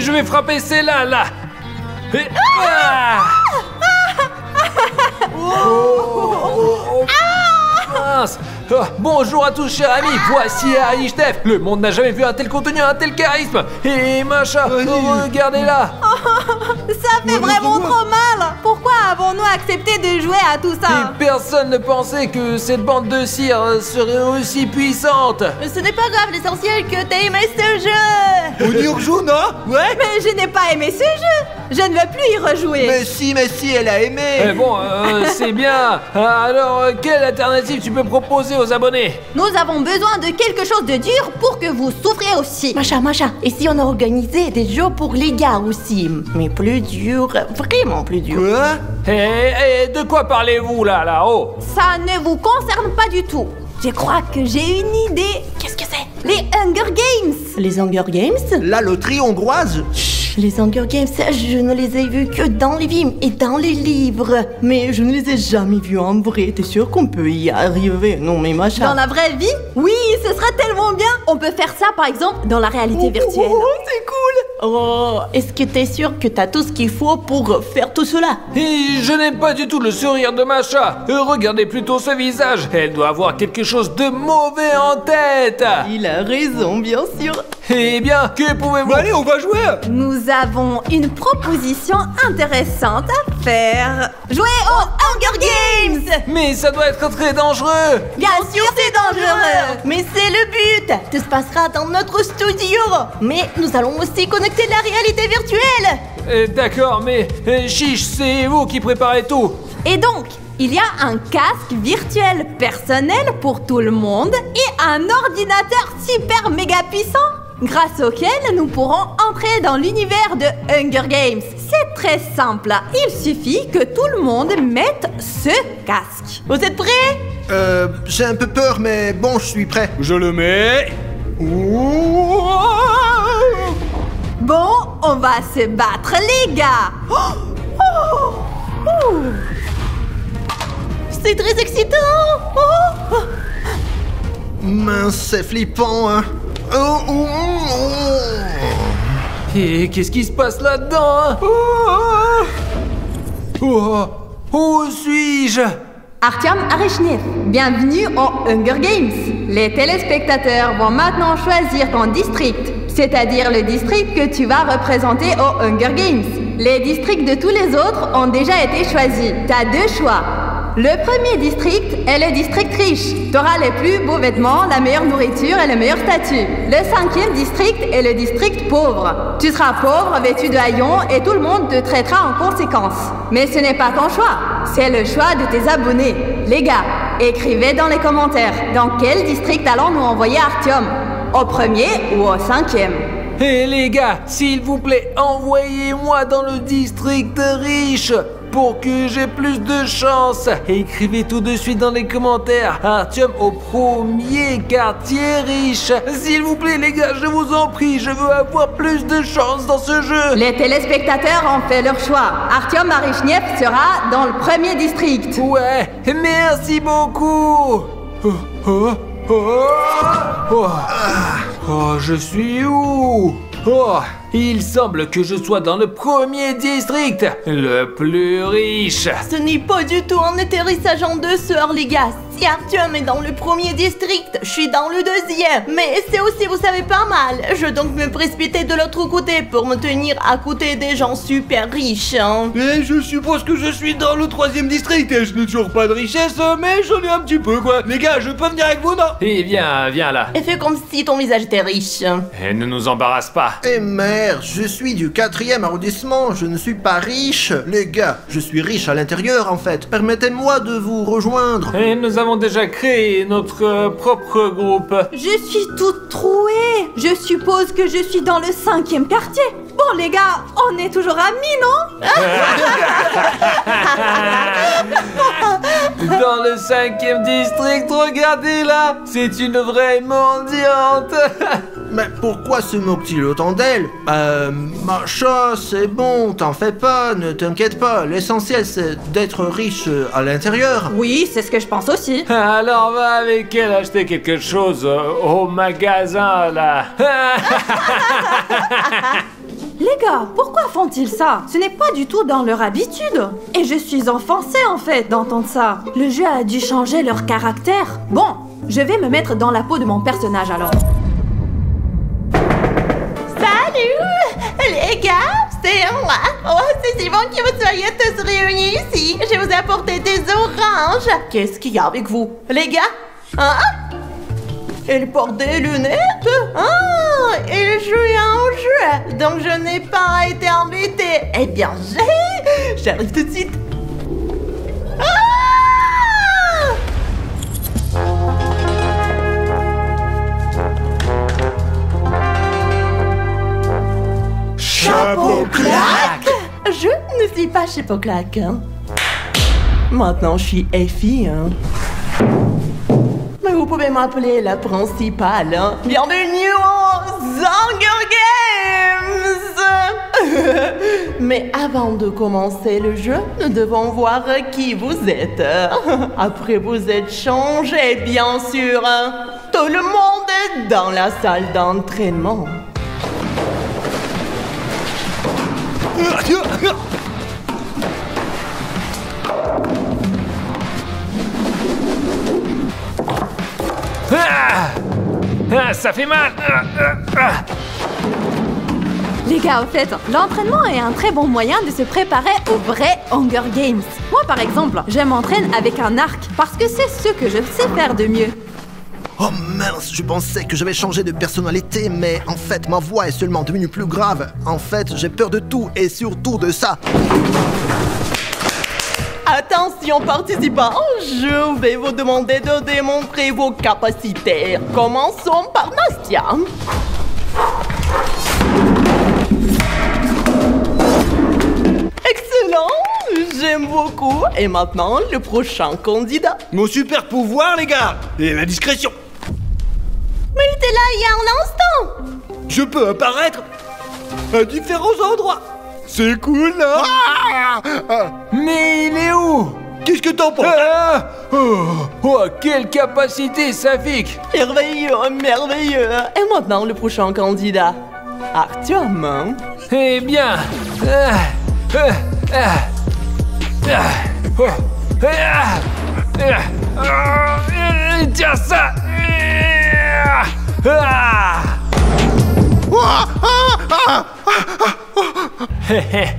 je vais frapper celle-là, là. Et... Ah oh, mince. Bonjour à tous, chers amis, voici Arishtef. Le monde n'a jamais vu un tel contenu, un tel charisme. Et Macha, regardez-là. Ça fait vraiment trop mal. Pourquoi avons-nous accepté de jouer à tout ça? Et personne ne pensait que cette bande de cire serait aussi puissante. Ce n'est pas grave, l'essentiel que t'aies aimé ce jeu. On y rejoue, non? Ouais. Mais je n'ai pas aimé ce jeu. Je ne veux plus y rejouer. Mais si, elle a aimé. Mais bon, c'est bien. Alors, quelle alternative tu peux proposer aux abonnés? Nous avons besoin de quelque chose de dur pour que vous souffriez aussi. Macha, et si on organisait des jeux pour les gars aussi? Mais plus dur, vraiment plus dur. Quoi? De quoi parlez-vous là-haut? Ça ne vous concerne pas du tout. Je crois que j'ai une idée. Qu'est-ce que c'est? Les Hunger Games. Les Hunger Games? La loterie hongroise? Les Hunger Games, je ne les ai vus que dans les films et dans les livres. Mais je ne les ai jamais vus en vrai. T'es sûr qu'on peut y arriver? Non mais Macha. Dans la vraie vie? Oui, ce sera tellement bien. On peut faire ça par exemple dans la réalité virtuelle. C'est cool. Oh, est-ce que t'es sûr que t'as tout ce qu'il faut pour faire tout cela? Et je n'aime pas du tout le sourire de Macha. Regardez plutôt ce visage. Elle doit avoir quelque chose de mauvais en tête. Il a raison, bien sûr. Eh bien, que pouvez-vous... Allez, on va jouer. Nous avons une proposition intéressante à faire. Jouer aux Hunger Games. Mais ça doit être très dangereux. Bien sûr, c'est dangereux. Mais c'est le but. Tout se passera dans notre studio. Mais nous allons aussi connecter la réalité virtuelle. D'accord, mais chiche, c'est vous qui préparez tout. Et donc, il y a un casque virtuel personnel pour tout le monde et un ordinateur super méga puissant grâce auquel nous pourrons entrer dans l'univers de Hunger Games. C'est très simple, il suffit que tout le monde mette ce casque. Vous êtes prêts? J'ai un peu peur, mais bon, je suis prêt. Je le mets. Bon, on va se battre les gars. C'est très excitant. Mince, c'est flippant, hein. Et qu'est-ce qui se passe là-dedans? Où suis-je? Artyom Arishnev, bienvenue aux Hunger Games. Les téléspectateurs vont maintenant choisir ton district, c'est-à-dire le district que tu vas représenter aux Hunger Games. Les districts de tous les autres ont déjà été choisis. T'as deux choix. Le premier district est le district riche. T'auras les plus beaux vêtements, la meilleure nourriture et le meilleur statut. Le cinquième district est le district pauvre. Tu seras pauvre, vêtu de haillons et tout le monde te traitera en conséquence. Mais ce n'est pas ton choix, c'est le choix de tes abonnés. Les gars, écrivez dans les commentaires dans quel district allons-nous envoyer Artyom? Au premier ou au cinquième? Hé les gars, s'il vous plaît, envoyez-moi dans le district riche pour que j'ai plus de chance. Écrivez tout de suite dans les commentaires Artyom au premier quartier riche. S'il vous plaît les gars, je vous en prie, je veux avoir plus de chance dans ce jeu. Les téléspectateurs ont fait leur choix. Artyom Arishnev sera dans le premier district. Ouais, merci beaucoup. Je suis où? Il semble que je sois dans le premier district, le plus riche. Ce n'est pas du tout un atterrissage en douceur, les gars. Si Artyom est dans le premier district, je suis dans le deuxième. Mais c'est aussi, vous savez, pas mal. Je dois donc me précipiter de l'autre côté pour me tenir à côté des gens super riches. Hein. Et je suppose que je suis dans le troisième district et je n'ai toujours pas de richesse, mais j'en ai un petit peu, quoi. Les gars, je peux venir avec vous, non? Eh viens là. Et fais comme si ton visage était riche. Et ne nous embarrasse pas. Eh merde, je suis du 4e arrondissement, je ne suis pas riche. Les gars, je suis riche à l'intérieur, en fait. Permettez-moi de vous rejoindre. Et nous avons déjà créé notre propre groupe. Je suis toute trouée. Je suppose que je suis dans le 5e quartier. Bon les gars, on est toujours amis, non? Dans le 5e district, regardez là, c'est une vraie mendiante. Mais pourquoi se moque-t-il autant d'elle? Macha, c'est bon, t'en fais pas, ne t'inquiète pas. L'essentiel, c'est d'être riche à l'intérieur. Oui, c'est ce que je pense aussi. Alors va avec elle acheter quelque chose au magasin là. Les gars, pourquoi font-ils ça? Ce n'est pas du tout dans leur habitude. Et je suis offensée en fait d'entendre ça. Le jeu a dû changer leur caractère. Bon, je vais me mettre dans la peau de mon personnage alors. Salut les gars, c'est moi. Oh, c'est si bon que vous soyez tous réunis ici. Je vous ai apporté des oranges. Qu'est-ce qu'il y a avec vous, les gars? Hein? Il porte des lunettes? Ah, il joue à un jeu. Donc je n'ai pas été invité. Eh bien, j'arrive tout de suite. Ah! Chapeau claque! Je ne suis pas Chapeau claque. Hein. Maintenant, je suis Effie. Hein. Mais vous pouvez m'appeler la principale. Hein. Bienvenue aux Hunger Games! Mais avant de commencer le jeu, nous devons voir qui vous êtes. Après vous êtes changé, bien sûr. Tout le monde est dans la salle d'entraînement. Ça fait mal. Les gars, au fait, l'entraînement est un très bon moyen de se préparer au vrai Hunger Games. Moi, par exemple, je m'entraîne avec un arc parce que c'est ce que je sais faire de mieux. Oh mince, je pensais que j'avais changé de personnalité, mais en fait, ma voix est seulement devenue plus grave. En fait, j'ai peur de tout et surtout de ça. Attention participants, je vais vous demander de démontrer vos capacités. Commençons par Nastia. Excellent, j'aime beaucoup. Et maintenant, le prochain candidat. Mon super pouvoir, les gars, et la discrétion. Mais il était là il y a un instant. Je peux apparaître à différents endroits. C'est cool, là. Mais il est où? Qu'est-ce que t'en penses? Oh, quelle capacité, Safik! Merveilleux, merveilleux. Et maintenant, le prochain candidat. Artyom. Eh bien... Tiens ça!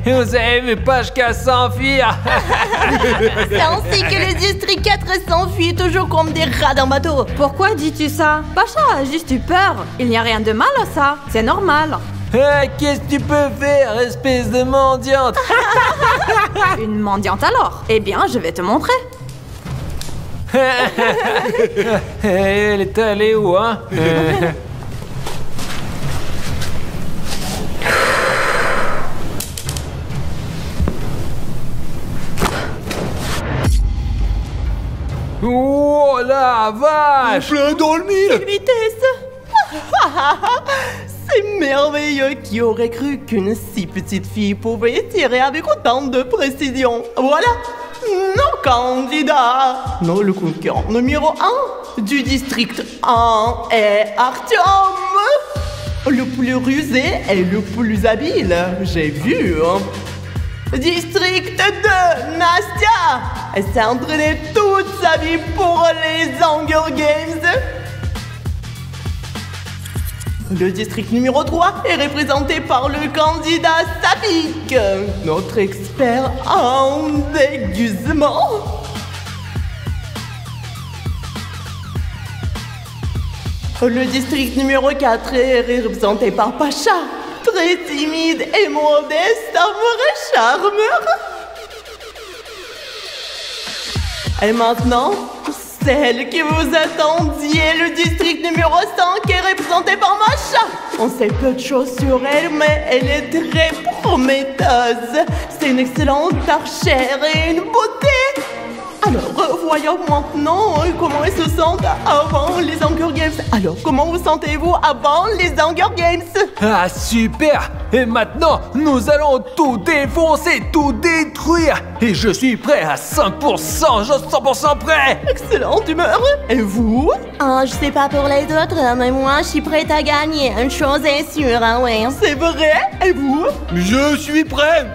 Vous avez vu, pas jusqu'à s'enfuir. C'est ainsi que le district 4 s'enfuit toujours comme des rats d'un bateau. Pourquoi dis-tu ça? Pacha a juste eu peur. Il n'y a rien de mal à ça. C'est normal. Qu'est-ce que tu peux faire, espèce de mendiante? Une mendiante alors? Eh bien, je vais te montrer. Elle est allée où, hein? Oh la vache! Plein dans le mille. Quelle vitesse! C'est merveilleux. Qui aurait cru qu'une si petite fille pouvait tirer avec autant de précision? Voilà, nos candidats. Non, le concurrent numéro 1 du district 1 est Artyom. Le plus rusé et le plus habile, j'ai vu. District 2, Nastia. Elle s'est entraînée toute sa vie pour les Hunger Games. Le district numéro 3 est représenté par le candidat Safik, notre expert en déguisement. Le district numéro 4 est représenté par Pacha, très timide et modeste, un vrai charmeur. Et maintenant, celle que vous attendiez, le district numéro 5 est représenté par Masha. On sait peu de choses sur elle, mais elle est très prometteuse. C'est une excellente archère et une beauté. Alors, voyons maintenant comment elle se sent avant les Hunger Games. Alors, comment vous sentez-vous avant les Hunger Games? Ah, super! Et maintenant, nous allons tout défoncer, tout détruire. Et je suis prêt à 100%, je suis 100% prêt. Excellente humeur. Et vous? Oh, je sais pas pour les autres, mais moi, je suis prête à gagner. Une chose est sûre, hein, ouais. C'est vrai? Et vous? Je suis prêt,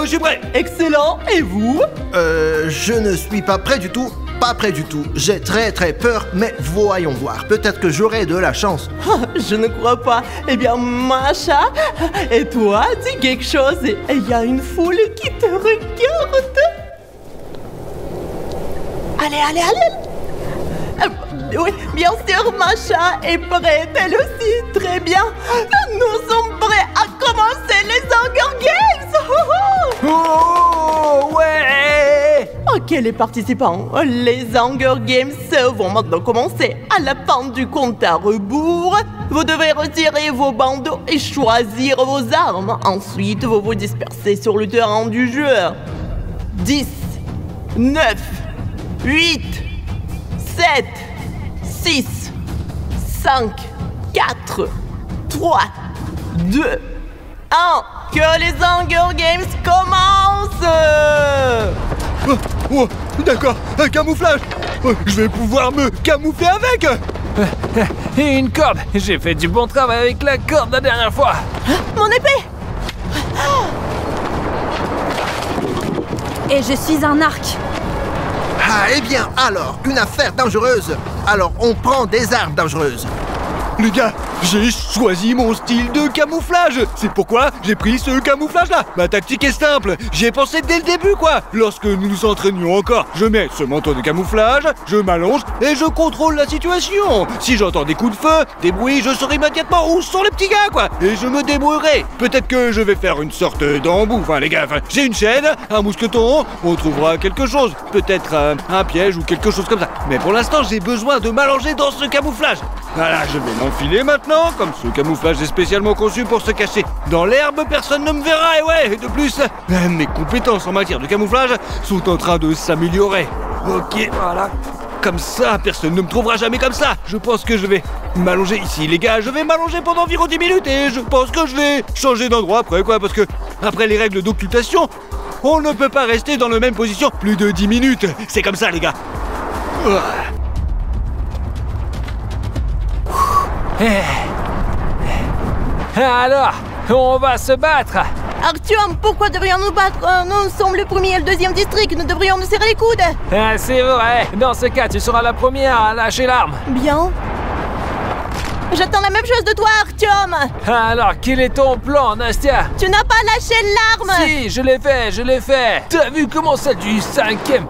je suis prêt. Excellent. Et vous? Je ne suis pas prêt du tout. Pas prêt du tout. J'ai très peur, mais voyons voir. Peut-être que j'aurai de la chance. Je ne crois pas. Eh bien, Masha, et toi, dis quelque chose. Et il y a une foule qui te regarde. Allez. Oui, bien sûr, Masha est prête, elle aussi. Très bien. Nous sommes prêts à commencer les Hunger Games. Oh, ouais. Ok, les participants, les Hunger Games vont maintenant commencer. À la fin du compte à rebours, vous devez retirer vos bandeaux et choisir vos armes. Ensuite, vous vous dispersez sur le terrain du jeu. 10, 9, 8, 7, 6, 5, 4, 3, 2, 1. Que les Hunger Games commencent! Oh, d'accord, un camouflage. Je vais pouvoir me camoufler avec. Et une corde. J'ai fait du bon travail avec la corde la dernière fois. Mon épée! Et je suis un arc. Ah, eh bien, alors, une affaire dangereuse. Alors, on prend des armes dangereuses. Les gars, j'ai choisi mon style de camouflage. C'est pourquoi j'ai pris ce camouflage-là. Ma tactique est simple. J'y ai pensé dès le début, quoi. Lorsque nous nous entraînions encore, je mets ce manteau de camouflage, je m'allonge et je contrôle la situation. Si j'entends des coups de feu, des bruits, je saurai immédiatement où sont les petits gars, quoi. Et je me débrouillerai. Peut-être que je vais faire une sorte d'embout. Enfin, les gars, j'ai une chaîne, un mousqueton, on trouvera quelque chose. Peut-être un piège ou quelque chose comme ça. Mais pour l'instant, j'ai besoin de m'allonger dans ce camouflage. Voilà, je vais m'enfiler maintenant, comme ce camouflage est spécialement conçu pour se cacher dans l'herbe, personne ne me verra, et ouais, de plus, mes compétences en matière de camouflage sont en train de s'améliorer. Ok, voilà, comme ça, personne ne me trouvera jamais comme ça. Je pense que je vais m'allonger ici, les gars, je vais m'allonger pendant environ 10 minutes, et je pense que je vais changer d'endroit après, quoi, parce que, après les règles d'occultation, on ne peut pas rester dans la même position plus de 10 minutes, c'est comme ça, les gars. Alors, on va se battre. Artyom, pourquoi devrions-nous battre? Nous sommes le premier et le deuxième district, nous devrions nous serrer les coudes. C'est vrai. Dans ce cas, tu seras la première à lâcher l'arme. Bien. J'attends la même chose de toi, Artyom. Alors, quel est ton plan, Nastia? Tu n'as pas lâché l'arme. Si, je l'ai fait. T'as vu comment celle du 5e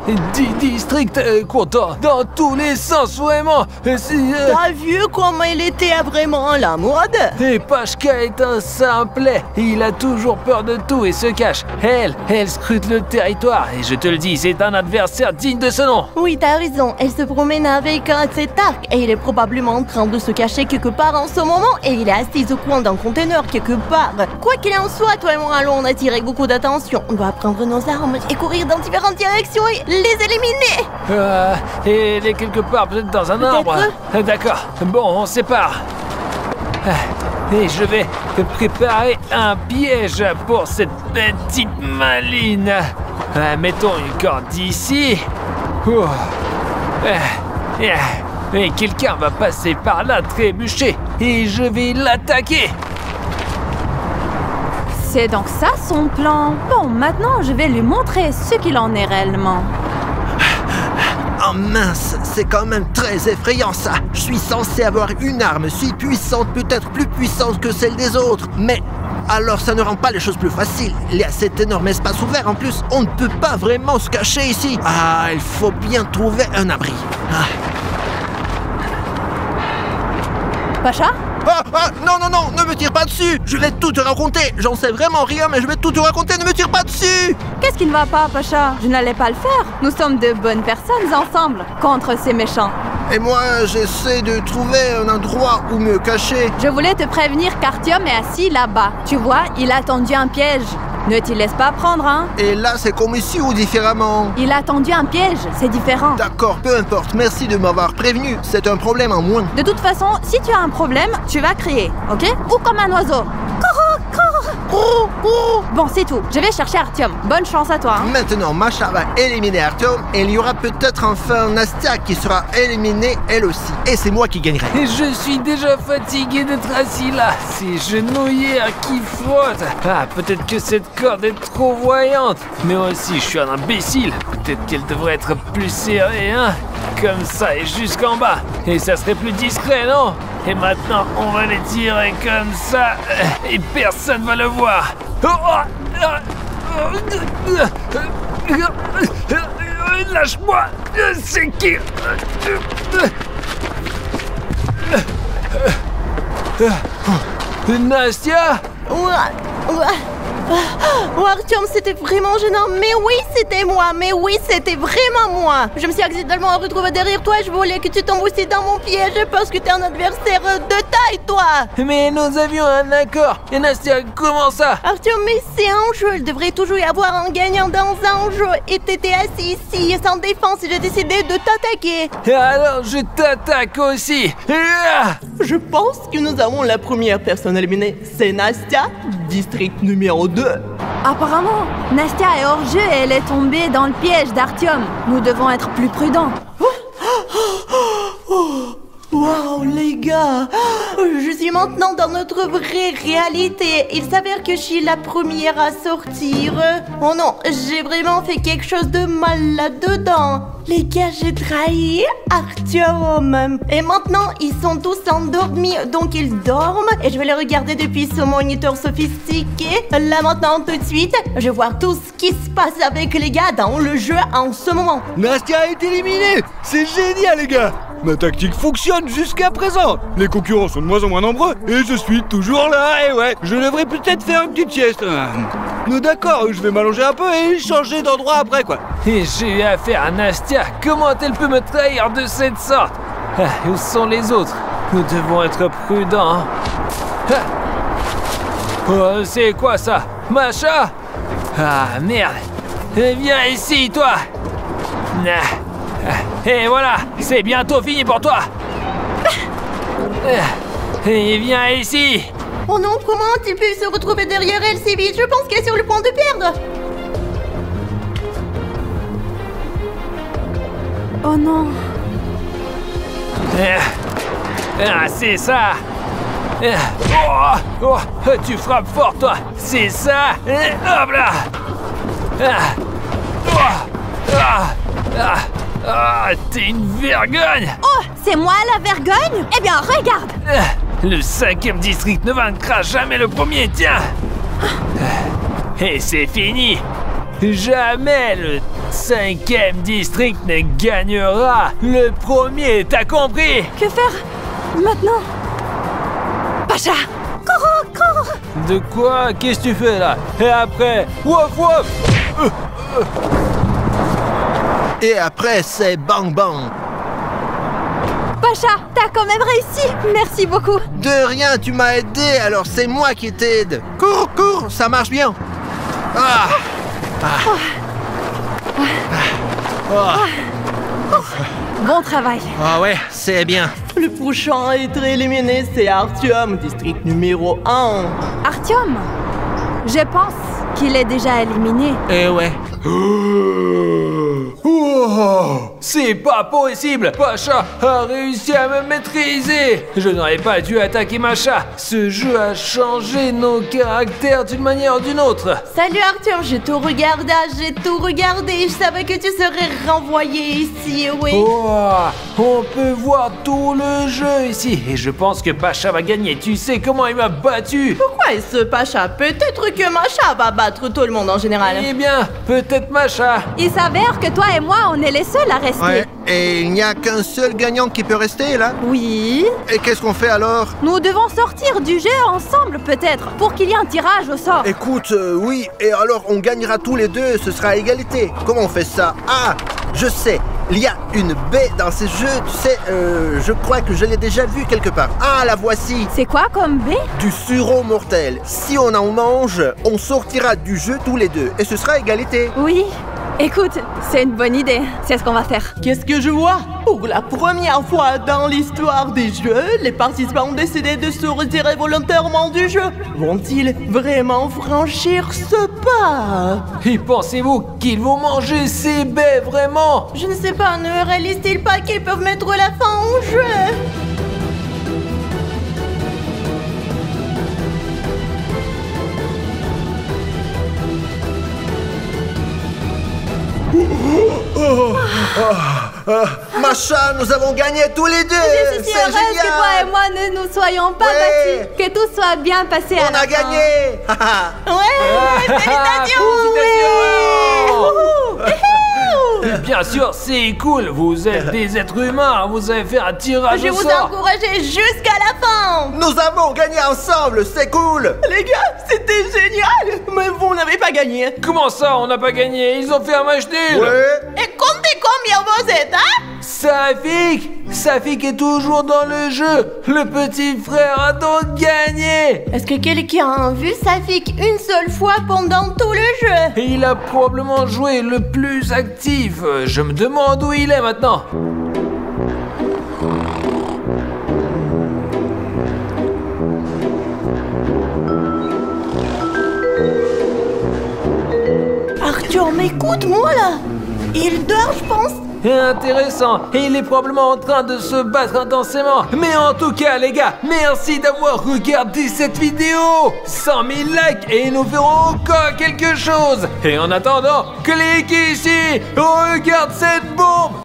district compte dans tous les sens, vraiment. T'as vu comment il était vraiment à la mode? Et Pashka est un simplet. Il a toujours peur de tout et se cache. Elle scrute le territoire. Et je te le dis, c'est un adversaire digne de ce nom. Oui, t'as raison. Elle se promène avec cet arc. Et il est probablement en train de se cacher quelque part en ce moment. Et il est assis au coin d'un conteneur quelque part. Quoi qu'il en soit, toi et moi allons attirer beaucoup d'attention. On doit prendre nos armes et courir dans différentes directions et les éliminer. Et elle est quelque part, peut-être dans un arbre. D'accord. Bon, on sépare. Et je vais préparer un piège pour cette petite maline. Mettons une corde ici. Et quelqu'un va passer par là trébucher. Et je vais l'attaquer. C'est donc ça son plan. Bon, maintenant je vais lui montrer ce qu'il en est réellement. Oh mince, c'est quand même très effrayant ça. Je suis censé avoir une arme si puissante, peut-être plus puissante que celle des autres. Mais alors ça ne rend pas les choses plus faciles. Il y a cet énorme espace ouvert en plus. On ne peut pas vraiment se cacher ici. Ah, il faut bien trouver un abri. Pacha? Non, ne me tire pas dessus. Je vais tout te raconter. J'en sais vraiment rien, mais je vais tout te raconter. Ne me tire pas dessus. Qu'est-ce qui ne va pas, Pacha? Je n'allais pas le faire. Nous sommes de bonnes personnes ensemble contre ces méchants. Et moi, j'essaie de trouver un endroit où me cacher. Je voulais te prévenir qu'Artyom est assis là-bas. Tu vois, il a tendu un piège. Ne t'y laisse pas prendre, hein. Et là, c'est comme ici ou différemment? Il a tendu un piège, c'est différent. D'accord, peu importe. Merci de m'avoir prévenu. C'est un problème en moins. De toute façon, si tu as un problème, tu vas crier, ok? Ou comme un oiseau. Cours, cours! Bon, c'est tout. Je vais chercher Artyom. Bonne chance à toi. Hein. Maintenant, Masha va éliminer Artyom et il y aura peut-être enfin Nastia qui sera éliminée elle aussi. Et c'est moi qui gagnerai. Et je suis déjà fatigué d'être assis là. Ces genouillères qui frottent. Ah, peut-être que cette corde est trop voyante. Mais moi aussi, je suis un imbécile. Peut-être qu'elle devrait être plus serrée, hein. Comme ça et jusqu'en bas. Et ça serait plus discret, non? Et maintenant, on va les tirer comme ça. Et personne va le voir. Lâche-moi. C'est qui? Nastia? Oh, Artyom, c'était vraiment gênant. Mais oui, c'était moi. Mais oui, c'était vraiment moi. Je me suis accidentellement retrouvée derrière toi et je voulais que tu tombes aussi dans mon piège parce que t'es un adversaire de taille, toi. Mais nous avions un accord. Et Nastia, comment ça? Artyom, mais c'est un jeu. Il devrait toujours y avoir un gagnant dans un jeu. Et t'étais assis ici sans défense et j'ai décidé de t'attaquer. Alors je t'attaque aussi. Je pense que nous avons la première personne éliminée. C'est Nastia, district numéro 2. Apparemment, Nastia est hors jeu et elle est tombée dans le piège d'Artyom. Nous devons être plus prudents. Wow, les gars, je suis maintenant dans notre vraie réalité. Il s'avère que je suis la première à sortir. Oh non, j'ai vraiment fait quelque chose de mal là-dedans. Les gars, j'ai trahi Artyom. Et maintenant, ils sont tous endormis, donc ils dorment. Et je vais les regarder depuis ce moniteur sophistiqué. Là maintenant, tout de suite, je vois tout ce qui se passe avec les gars dans le jeu en ce moment. Nastia est éliminée. C'est génial, les gars. Ma tactique fonctionne jusqu'à présent. Les concurrents sont de moins en moins nombreux et je suis toujours là. Et ouais, je devrais peut-être faire une petite sieste. D'accord, je vais m'allonger un peu et changer d'endroit après, quoi. Et j'ai eu affaire à Nastia. Comment elle peut me trahir de cette sorte? Où sont les autres? Nous devons être prudents. Oh, c'est quoi ça? Masha? Ah, merde. Viens ici, toi. Et voilà, c'est bientôt fini pour toi. Et viens ici. Oh non, comment tu peux se retrouver derrière elle si vite? Je pense qu'elle est sur le point de perdre. Oh non. Ah, c'est ça. Oh, tu frappes fort, toi. C'est ça. Hop là. T'es une vergogne. Oh, c'est moi la vergogne? Eh bien, regarde. Le 5e district ne vaincra jamais le premier, tiens. Et c'est fini. Jamais le 5e district ne gagnera le premier, t'as compris? Que faire maintenant? Pasha, cours. De quoi? Qu'est-ce que tu fais là? Et après, wouf wouf. Et après, c'est bang bang. Pasha, t'as quand même réussi. Merci beaucoup. De rien, tu m'as aidé, alors c'est moi qui t'aide. Cours, ça marche bien. Bon travail. Ah ouais, c'est bien. Le prochain à être éliminé, c'est Artyom, district numéro 1. Artyom, je pense qu'il est déjà éliminé. Eh ouais. C'est pas possible. Pasha a réussi à me maîtriser. Je n'aurais pas dû attaquer Masha. Ce jeu a changé nos caractères d'une manière ou d'une autre. Salut Artyom, j'ai tout regardé. Je savais que tu serais renvoyé ici, oui. On peut voir tout le jeu ici. Et je pense que Pasha va gagner. Tu sais comment il m'a battu. Pourquoi est-ce Pasha? Peut-être que Masha va battre tout le monde en général. Eh bien, peut-être Masha. Il s'avère que toi et moi, on est les seuls à rester. Ouais, et il n'y a qu'un seul gagnant qui peut rester là? Oui. Et qu'est-ce qu'on fait alors? Nous devons sortir du jeu ensemble peut-être, pour qu'il y ait un tirage au sort. Écoute, oui, et alors on gagnera tous les deux, ce sera à égalité. Comment on fait ça? Ah, je sais, il y a une baie dans ces jeux, tu sais, je crois que je l'ai déjà vue quelque part. Ah, la voici. C'est quoi comme baie? Du sureau mortel. Si on en mange, on sortira du jeu tous les deux, et ce sera à égalité. Oui. Écoute, c'est une bonne idée. C'est ce qu'on va faire. Qu'est-ce que je vois? Pour la première fois dans l'histoire des jeux, les participants ont décidé de se retirer volontairement du jeu. Vont-ils vraiment franchir ce pas? Et pensez-vous qu'ils vont manger ces baies vraiment? Je ne sais pas, ne réalise-t-il pas qu'ils peuvent mettre la fin au jeu? Macha, nous avons gagné tous les deux. Je suis heureuse que toi et moi ne nous soyons pas battus. Que tout soit bien passé à On la a fin. gagné. Ouais, félicitations! Bien sûr, c'est cool. Vous êtes des êtres humains. Vous avez fait un tirage Je au vous sort. encourageais jusqu'à la fin! Nous avons gagné ensemble, c'est cool. Les gars, c'était génial! Mais vous n'avez pas gagné! Comment ça, on n'a pas gagné? Ils ont fait un match nul. Ouais. Et comptez combien vous êtes, hein? Safik est toujours dans le jeu. Le petit frère a donc gagné. Est-ce que quelqu'un a vu Safik une seule fois pendant tout le jeu? Et il a probablement joué le plus actif. Je me demande où il est maintenant. Arthur, m'écoute-moi là! Il dort, je pense! Intéressant. Et il est probablement en train de se battre intensément. Mais en tout cas, les gars, merci d'avoir regardé cette vidéo. 100 000 likes et nous ferons encore quelque chose. Et en attendant, cliquez ici. Regarde cette bombe.